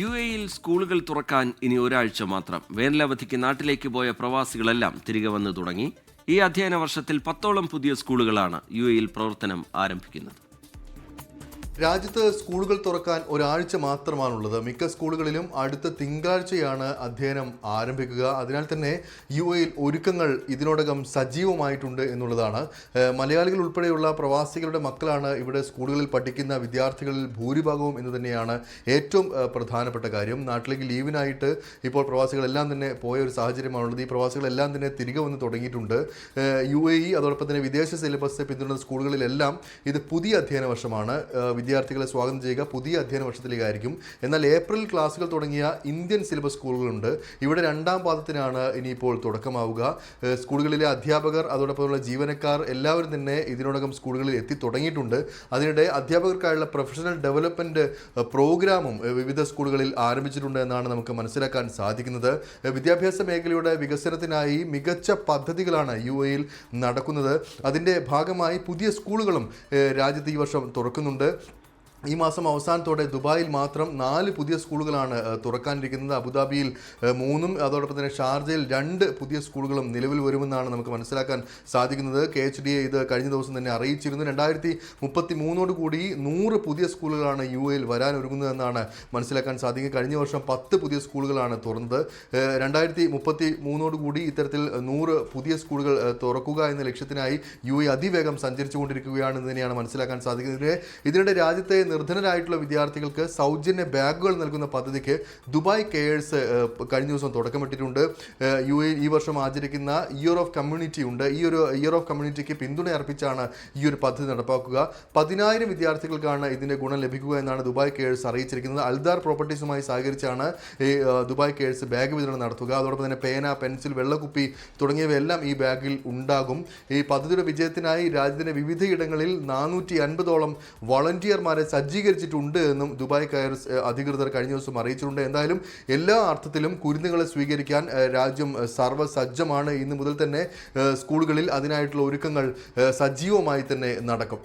യു.എയിൽ സ്കൂളുകൾ തുറക്കാൻ ഇനി ഒരാഴ്ച മാത്രം. വേനലവധിക്ക് നാട്ടിലേക്ക് പോയ പ്രവാസികളെല്ലാം തിരികെ വന്നു തുടങ്ങി. ഈ അധ്യയന വർഷത്തിൽ 10ഓളം പുതിയ സ്കൂളുകളാണ് യു.എയിൽ പ്രവർത്തനം ആരംഭിക്കുന്നത്. രാജ്യത്ത് സ്കൂളുകൾ തുറക്കാൻ ഒരാഴ്ച മാത്രമാണുള്ളത്. മിക്ക സ്കൂളുകളിലും അടുത്ത തിങ്കളാഴ്ചയാണ് അധ്യയനം ആരംഭിക്കുക. അതിനാൽ തന്നെ യു.എയിൽ ഒരുക്കങ്ങൾ ഇതിനോടകം സജീവമായിട്ടുണ്ട് എന്നുള്ളതാണ്. മലയാളികൾ ഉൾപ്പെടെയുള്ള പ്രവാസികളുടെ മക്കളാണ് ഇവിടെ സ്കൂളുകളിൽ പഠിക്കുന്ന വിദ്യാർത്ഥികളിൽ ഭൂരിഭാഗവും എന്ന് തന്നെയാണ് ഏറ്റവും പ്രധാനപ്പെട്ട കാര്യം. നാട്ടിലേക്ക് ലീവിനായിട്ട് ഇപ്പോൾ പ്രവാസികളെല്ലാം തന്നെ പോയ ഒരു സാഹചര്യമാണുള്ളത്. ഈ പ്രവാസികളെല്ലാം തന്നെ തിരികെ വന്ന് തുടങ്ങിയിട്ടുണ്ട്. യു.എ.ഇ അതോടൊപ്പം തന്നെ വിദേശ സിലബസ് പിന്തുടരുന്ന സ്കൂളുകളിലെല്ലാം ഇത് പുതിയ അധ്യയന വർഷമാണ്. വിദ്യാർത്ഥികളെ സ്വാഗതം ചെയ്യുക പുതിയ അധ്യയന വർഷത്തിലേക്കായിരിക്കും. എന്നാൽ ഏപ്രിൽ ക്ലാസുകൾ തുടങ്ങിയ ഇന്ത്യൻ സിലബസ് സ്കൂളുകളുണ്ട്. ഇവിടെ രണ്ടാം പാദത്തിനാണ് ഇനിയിപ്പോൾ തുടക്കമാവുക. സ്കൂളുകളിലെ അധ്യാപകർ അതോടൊപ്പമുള്ള ജീവനക്കാർ എല്ലാവരും തന്നെ ഇതിനോടകം സ്കൂളുകളിൽ എത്തി തുടങ്ങിയിട്ടുണ്ട്. അതിനിടെ അധ്യാപകർക്കായുള്ള പ്രൊഫഷണൽ ഡെവലപ്മെൻറ്റ് പ്രോഗ്രാമും വിവിധ സ്കൂളുകളിൽ ആരംഭിച്ചിട്ടുണ്ട് എന്നാണ് നമുക്ക് മനസ്സിലാക്കാൻ സാധിക്കുന്നത്. വിദ്യാഭ്യാസ മേഖലയുടെ വികസനത്തിനായി മികച്ച പദ്ധതികളാണ് യു.എയിൽ നടക്കുന്നത്. അതിൻ്റെ ഭാഗമായി പുതിയ സ്കൂളുകളും രാജ്യത്ത് ഈ വർഷം തുറക്കുന്നുണ്ട്. ഈ മാസം അവസാനത്തോടെ ദുബായിൽ മാത്രം 4 പുതിയ സ്കൂളുകളാണ് തുറക്കാനിരിക്കുന്നത്. അബുദാബിയിൽ 3 അതോടൊപ്പം തന്നെ ഷാർജയിൽ 2 പുതിയ സ്കൂളുകളും നിലവിൽ വരുമെന്നാണ് നമുക്ക് മനസ്സിലാക്കാൻ സാധിക്കുന്നത്. KHDA ഇത് കഴിഞ്ഞ ദിവസം തന്നെ അറിയിച്ചിരുന്നു. 2033 കൂടി 100 പുതിയ സ്കൂളുകളാണ് യു.എയിൽ വരാനൊരുങ്ങുന്നതെന്നാണ് മനസ്സിലാക്കാൻ സാധിക്കുന്നത്. കഴിഞ്ഞ വർഷം 10 പുതിയ സ്കൂളുകളാണ് തുറന്നത്. 2033 കൂടി ഇത്തരത്തിൽ 100 പുതിയ സ്കൂളുകൾ തുറക്കുക എന്ന ലക്ഷ്യത്തിനായി യു.എ അതിവേഗം സഞ്ചരിച്ചുകൊണ്ടിരിക്കുകയാണെന്ന് തന്നെയാണ് മനസ്സിലാക്കാൻ സാധിക്കുന്നത്. ഇതിനിടെ രാജ്യത്തെ നിർധനരായിട്ടുള്ള വിദ്യാർത്ഥികൾക്ക് സൗജന്യ ബാഗുകൾ നൽകുന്ന പദ്ധതിക്ക് ദുബായ് കെയേഴ്സ് കഴിഞ്ഞ ദിവസം തുടക്കമിട്ടിട്ടുണ്ട്. യു.എ ഈ വർഷം ആചരിക്കുന്ന ഇയർ ഓഫ് കമ്മ്യൂണിറ്റി ഉണ്ട്. ഈ ഒരു ഇയർ ഓഫ് കമ്മ്യൂണിറ്റിക്ക് പിന്തുണ അർപ്പിച്ചാണ് ഈ ഒരു പദ്ധതി നടപ്പാക്കുക. 10,000 വിദ്യാർത്ഥികൾക്കാണ് ഇതിൻ്റെ ഗുണം ലഭിക്കുക എന്നാണ് ദുബായ് കെയേഴ്സ് അറിയിച്ചിരിക്കുന്നത്. അൽദാർ പ്രോപ്പർട്ടീസുമായി സഹകരിച്ചാണ് ഈ ദുബായ് കെയേഴ്സ് ബാഗ് വിതരണം നടത്തുക. അതോടൊപ്പം തന്നെ പേന, പെൻസിൽ, വെള്ളക്കുപ്പി തുടങ്ങിയവയെല്ലാം ഈ ബാഗിൽ ഉണ്ടാകും. ഈ പദ്ധതിയുടെ വിജയത്തിനായി രാജ്യത്തിൻ്റെ വിവിധയിടങ്ങളിൽ 450ഓളം വളണ്ടിയർമാരെ സജ്ജീകരിച്ചിട്ടുണ്ട് എന്നും ദുബായ് കെയേഴ്സ് അധികൃതർ കഴിഞ്ഞ ദിവസം അറിയിച്ചിട്ടുണ്ട്. എന്തായാലും എല്ലാ അർത്ഥത്തിലും കുരുന്നുകളെ സ്വീകരിക്കാൻ രാജ്യം സർവ്വസജ്ജമാണ്. ഇന്ന് മുതൽ തന്നെ സ്കൂളുകളിൽ അതിനായിട്ടുള്ള ഒരുക്കങ്ങൾ സജീവമായി തന്നെ നടക്കും.